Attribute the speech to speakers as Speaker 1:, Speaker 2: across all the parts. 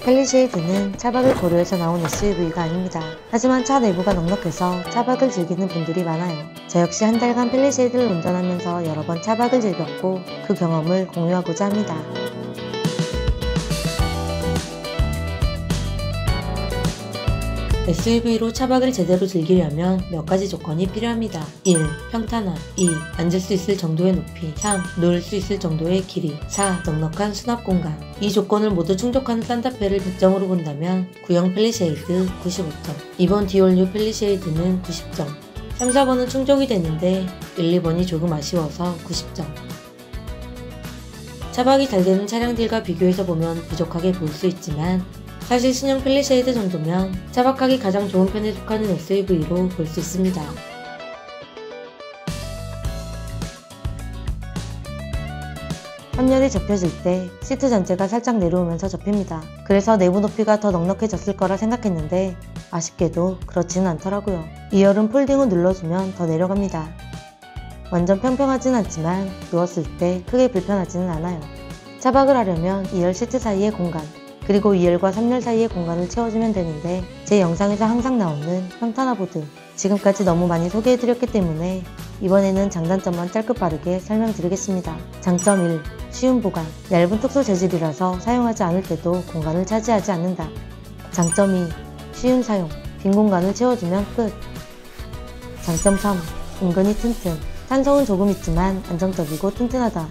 Speaker 1: 펠리쉐이드는 차박을 고려해서 나온 SUV가 아닙니다. 하지만 차 내부가 넉넉해서 차박을 즐기는 분들이 많아요. 저 역시 한 달간 펠리쉐이드를 운전하면서 여러 번 차박을 즐겼고 그 경험을 공유하고자 합니다. SUV로 차박을 제대로 즐기려면 몇 가지 조건이 필요합니다. 1. 평탄화. 2. 앉을 수 있을 정도의 높이. 3. 놓을 수 있을 정도의 길이. 4. 넉넉한 수납 공간. 이 조건을 모두 충족하는 산타페를 100점으로 본다면 구형 펠리쉐이드 95점, 이번 디올뉴 펠리쉐이드는 90점, 3, 4번은 충족이 되는데 1, 2번이 조금 아쉬워서 90점. 차박이 잘 되는 차량들과 비교해서 보면 부족하게 보일 수 있지만 사실 신형 펠리쉐이드 정도면 차박하기 가장 좋은 편에 속하는 SUV로 볼 수 있습니다. 선열이 접혀질 때 시트 전체가 살짝 내려오면서 접힙니다. 그래서 내부 높이가 더 넉넉해졌을 거라 생각했는데 아쉽게도 그렇지는 않더라고요. 2열은 폴딩 후 눌러주면 더 내려갑니다. 완전 평평하진 않지만 누웠을 때 크게 불편하지는 않아요. 차박을 하려면 2열 시트 사이의 공간, 그리고 2열과 3열 사이의 공간을 채워주면 되는데 제 영상에서 항상 나오는 평탄화 보드, 지금까지 너무 많이 소개해드렸기 때문에 이번에는 장단점만 짧고 빠르게 설명드리겠습니다. 장점 1. 쉬운 보관. 얇은 특수 재질이라서 사용하지 않을 때도 공간을 차지하지 않는다. 장점 2. 쉬운 사용. 빈 공간을 채워주면 끝. 장점 3. 은근히 튼튼. 탄성은 조금 있지만 안정적이고 튼튼하다.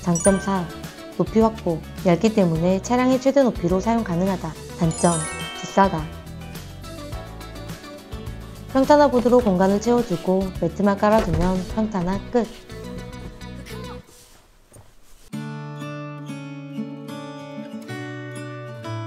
Speaker 1: 장점 4. 높이 확보. 얇기 때문에 차량의 최대 높이로 사용 가능하다. 단점. 비싸다. 평탄화 보드로 공간을 채워주고 매트만 깔아두면 평탄화 끝.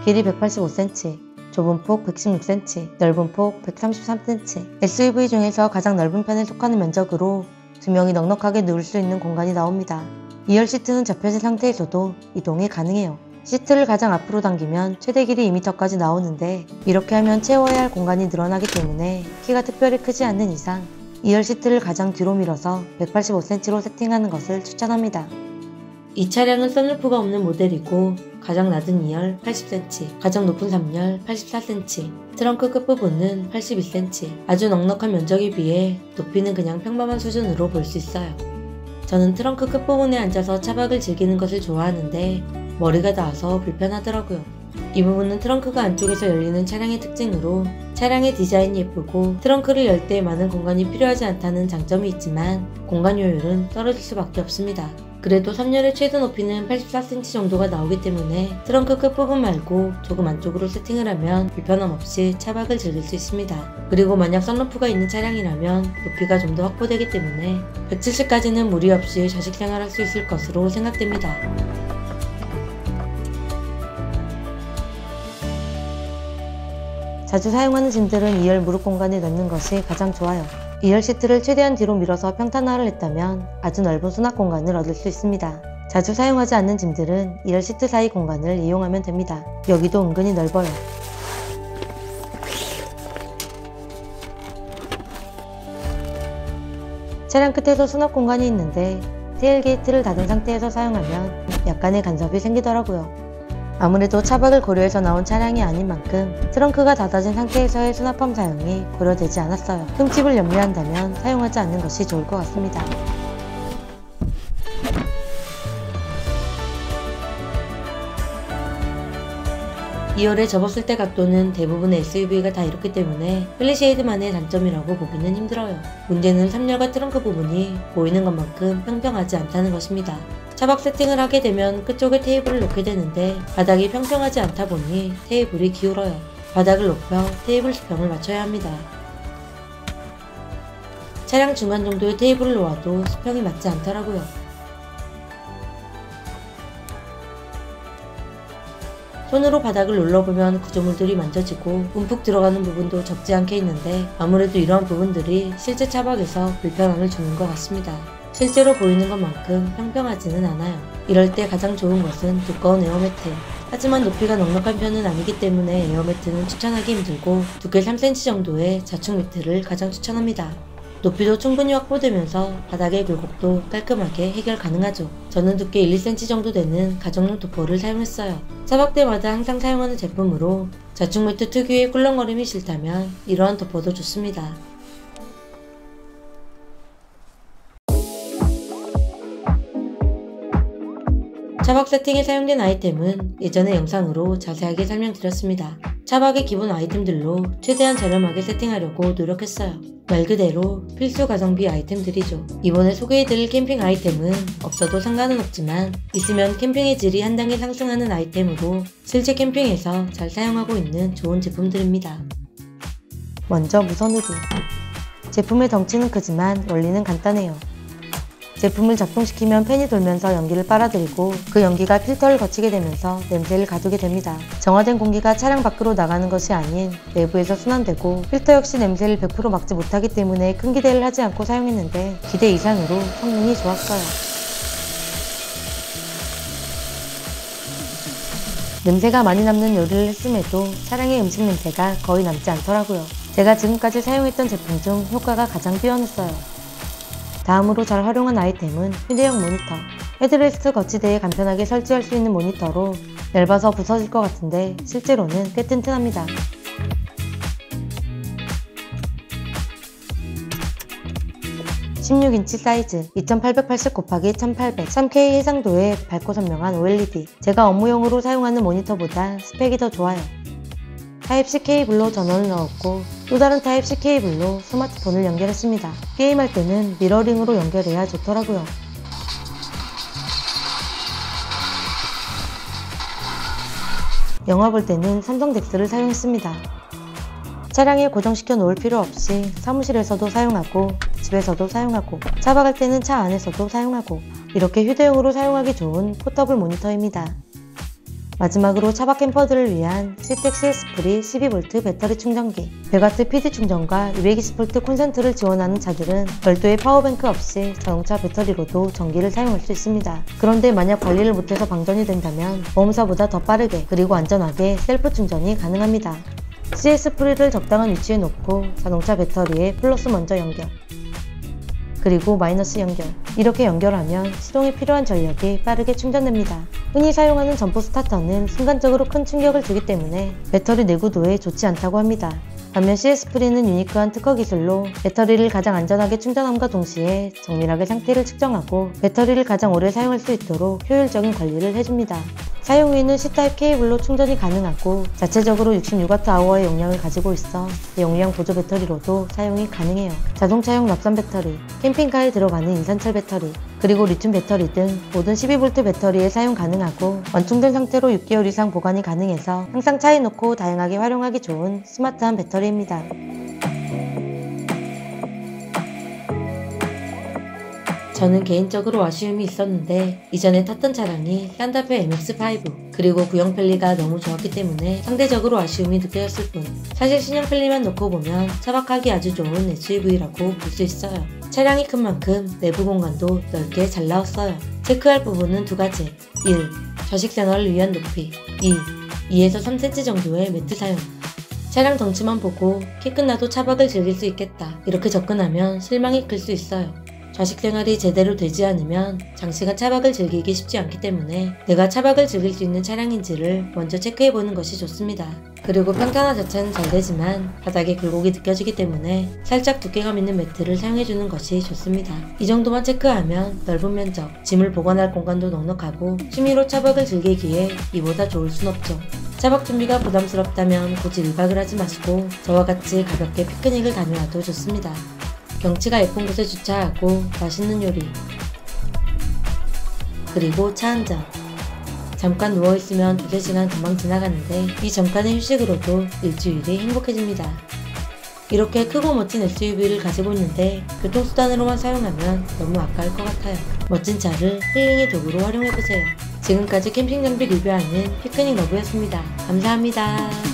Speaker 1: 길이 185cm, 좁은 폭 116cm, 넓은 폭 133cm. SUV 중에서 가장 넓은 편에 속하는 면적으로 2명이 넉넉하게 누울 수 있는 공간이 나옵니다. 2열 시트는 접혀진 상태에서도 이동이 가능해요. 시트를 가장 앞으로 당기면 최대 길이 2m까지 나오는데 이렇게 하면 채워야 할 공간이 늘어나기 때문에 키가 특별히 크지 않는 이상 2열 시트를 가장 뒤로 밀어서 185cm로 세팅하는 것을 추천합니다. 이 차량은 선루프가 없는 모델이고 가장 낮은 2열 80cm, 가장 높은 3열 84cm, 트렁크 끝부분은 82cm, 아주 넉넉한 면적에 비해 높이는 그냥 평범한 수준으로 볼 수 있어요. 저는 트렁크 끝부분에 앉아서 차박을 즐기는 것을 좋아하는데 머리가 닿아서 불편하더라고요. 이 부분은 트렁크가 안쪽에서 열리는 차량의 특징으로 차량의 디자인이 예쁘고 트렁크를 열 때 많은 공간이 필요하지 않다는 장점이 있지만 공간 효율은 떨어질 수밖에 없습니다. 그래도 3열의 최대 높이는 84cm 정도가 나오기 때문에 트렁크 끝부분 말고 조금 안쪽으로 세팅을 하면 불편함 없이 차박을 즐길 수 있습니다. 그리고 만약 선루프가 있는 차량이라면 높이가 좀 더 확보되기 때문에 170까지는 무리 없이 좌식 생활할 수 있을 것으로 생각됩니다. 자주 사용하는 짐들은 2열 무릎 공간에 넣는 것이 가장 좋아요. 2열 시트를 최대한 뒤로 밀어서 평탄화를 했다면 아주 넓은 수납 공간을 얻을 수 있습니다. 자주 사용하지 않는 짐들은 2열 시트 사이 공간을 이용하면 됩니다. 여기도 은근히 넓어요. 차량 끝에서 수납 공간이 있는데 테일게이트를 닫은 상태에서 사용하면 약간의 간섭이 생기더라고요. 아무래도 차박을 고려해서 나온 차량이 아닌 만큼 트렁크가 닫아진 상태에서의 수납함 사용이 고려되지 않았어요. 흠집을 염려한다면 사용하지 않는 것이 좋을 것 같습니다. (2열에) 접었을 때 각도는 대부분의 SUV가 다 이렇기 때문에 펠리쉐이드만의 단점이라고 보기는 힘들어요. 문제는 3열과 트렁크 부분이 보이는 것만큼 평평하지 않다는 것입니다. 차박 세팅을 하게 되면 끝쪽에 테이블을 놓게 되는데 바닥이 평평하지 않다 보니 테이블이 기울어요. 바닥을 높여 테이블 수평을 맞춰야 합니다. 차량 중간 정도의 테이블을 놓아도 수평이 맞지 않더라고요. 손으로 바닥을 눌러보면 구조물들이 만져지고 움푹 들어가는 부분도 적지 않게 있는데 아무래도 이러한 부분들이 실제 차박에서 불편함을 주는 것 같습니다. 실제로 보이는 것만큼 평평하지는 않아요. 이럴 때 가장 좋은 것은 두꺼운 에어매트. 하지만 높이가 넉넉한 편은 아니기 때문에 에어매트는 추천하기 힘들고 두께 3cm 정도의 자축 매트를 가장 추천합니다. 높이도 충분히 확보되면서 바닥의 굴곡도 깔끔하게 해결 가능하죠. 저는 두께 1~2cm 정도 되는 가정용 도포를 사용했어요. 차박 때마다 항상 사용하는 제품으로 자충 매트 특유의 꿀렁거림이 싫다면 이러한 도포도 좋습니다. 차박 세팅에 사용된 아이템은 예전의 영상으로 자세하게 설명드렸습니다. 차박의 기본 아이템들로 최대한 저렴하게 세팅하려고 노력했어요. 말 그대로 필수 가성비 아이템들이죠. 이번에 소개해드릴 캠핑 아이템은 없어도 상관은 없지만 있으면 캠핑의 질이 한 단계 상승하는 아이템으로 실제 캠핑에서 잘 사용하고 있는 좋은 제품들입니다. 먼저 무선우드. 제품의 덩치는 크지만 원리는 간단해요. 제품을 작동시키면 팬이 돌면서 연기를 빨아들이고 그 연기가 필터를 거치게 되면서 냄새를 가두게 됩니다. 정화된 공기가 차량 밖으로 나가는 것이 아닌 내부에서 순환되고 필터 역시 냄새를 100% 막지 못하기 때문에 큰 기대를 하지 않고 사용했는데 기대 이상으로 성능이 좋았어요. 냄새가 많이 남는 요리를 했음에도 차량의 음식 냄새가 거의 남지 않더라고요. 제가 지금까지 사용했던 제품 중 효과가 가장 뛰어났어요. 다음으로 잘 활용한 아이템은 휴대용 모니터. 헤드레스트 거치대에 간편하게 설치할 수 있는 모니터로 얇아서 부서질 것 같은데 실제로는 꽤 튼튼합니다. (16인치) 사이즈 2880x1800 3K 해상도의 밝고 선명한 OLED. 제가 업무용으로 사용하는 모니터보다 스펙이 더 좋아요. 타입C 케이블로 전원을 넣었고 또 다른 타입C 케이블로 스마트폰을 연결했습니다. 게임할 때는 미러링으로 연결해야 좋더라고요. 영화 볼 때는 삼성 덱스를 사용했습니다. 차량에 고정시켜 놓을 필요 없이 사무실에서도 사용하고 집에서도 사용하고 차박할 때는 차 안에서도 사용하고 이렇게 휴대용으로 사용하기 좋은 포터블 모니터입니다. 마지막으로 차박 캠퍼들을 위한 시텍 CS 프리 12V 배터리 충전기. 100W PD 충전과 220V 콘센트를 지원하는 차들은 별도의 파워뱅크 없이 자동차 배터리로도 전기를 사용할 수 있습니다. 그런데 만약 관리를 못해서 방전이 된다면 보험사보다 더 빠르게 그리고 안전하게 셀프 충전이 가능합니다. CS 프리를 적당한 위치에 놓고 자동차 배터리에 플러스 먼저 연결, 그리고 마이너스 연결. 이렇게 연결하면 시동에 필요한 전력이 빠르게 충전됩니다. 흔히 사용하는 점포 스타터는 순간적으로 큰 충격을 주기 때문에 배터리 내구도에 좋지 않다고 합니다. 반면 CS-프리는 유니크한 특허 기술로 배터리를 가장 안전하게 충전함과 동시에 정밀하게 상태를 측정하고 배터리를 가장 오래 사용할 수 있도록 효율적인 관리를 해줍니다. 사용 후에는 C타입 케이블로 충전이 가능하고 자체적으로 66Wh의 용량을 가지고 있어 대용량 보조 배터리로도 사용이 가능해요. 자동차용 납산 배터리, 캠핑카에 들어가는 인산철 배터리, 그리고 리튬 배터리 등 모든 12V 배터리에 사용 가능하고 완충된 상태로 6개월 이상 보관이 가능해서 항상 차에 놓고 다양하게 활용하기 좋은 스마트한 배터리입니다. 저는 개인적으로 아쉬움이 있었는데 이전에 탔던 차량이 산타페 MX-5 그리고 구형 펠리가 너무 좋았기 때문에 상대적으로 아쉬움이 느껴졌을 뿐, 사실 신형 펠리만 놓고 보면 차박하기 아주 좋은 SUV라고 볼 수 있어요. 차량이 큰 만큼 내부 공간도 넓게 잘 나왔어요. 체크할 부분은 두 가지. 1. 좌식 생활을 위한 높이. 2. 2에서 3cm 정도의 매트 사용. 차량 덩치만 보고 키 끝나도 차박을 즐길 수 있겠다, 이렇게 접근하면 실망이 클 수 있어요. 좌식 생활이 제대로 되지 않으면 장시간 차박을 즐기기 쉽지 않기 때문에 내가 차박을 즐길 수 있는 차량인지를 먼저 체크해보는 것이 좋습니다. 그리고 평탄화 자체는 잘 되지만 바닥에 굴곡이 느껴지기 때문에 살짝 두께감 있는 매트를 사용해주는 것이 좋습니다. 이 정도만 체크하면 넓은 면적, 짐을 보관할 공간도 넉넉하고 취미로 차박을 즐기기에 이보다 좋을 순 없죠. 차박 준비가 부담스럽다면 굳이 1박을 하지 마시고 저와 같이 가볍게 피크닉을 다녀와도 좋습니다. 경치가 예쁜 곳에 주차하고 맛있는 요리, 그리고 차 한잔. 잠깐 누워있으면 2~3시간 금방 지나가는데 이 잠깐의 휴식으로도 일주일이 행복해집니다. 이렇게 크고 멋진 SUV를 가지고 있는데 교통수단으로만 사용하면 너무 아까울 것 같아요. 멋진 차를 힐링의 도구로 활용해보세요. 지금까지 캠핑 장비 리뷰하는 피크닉 러브였습니다. 감사합니다.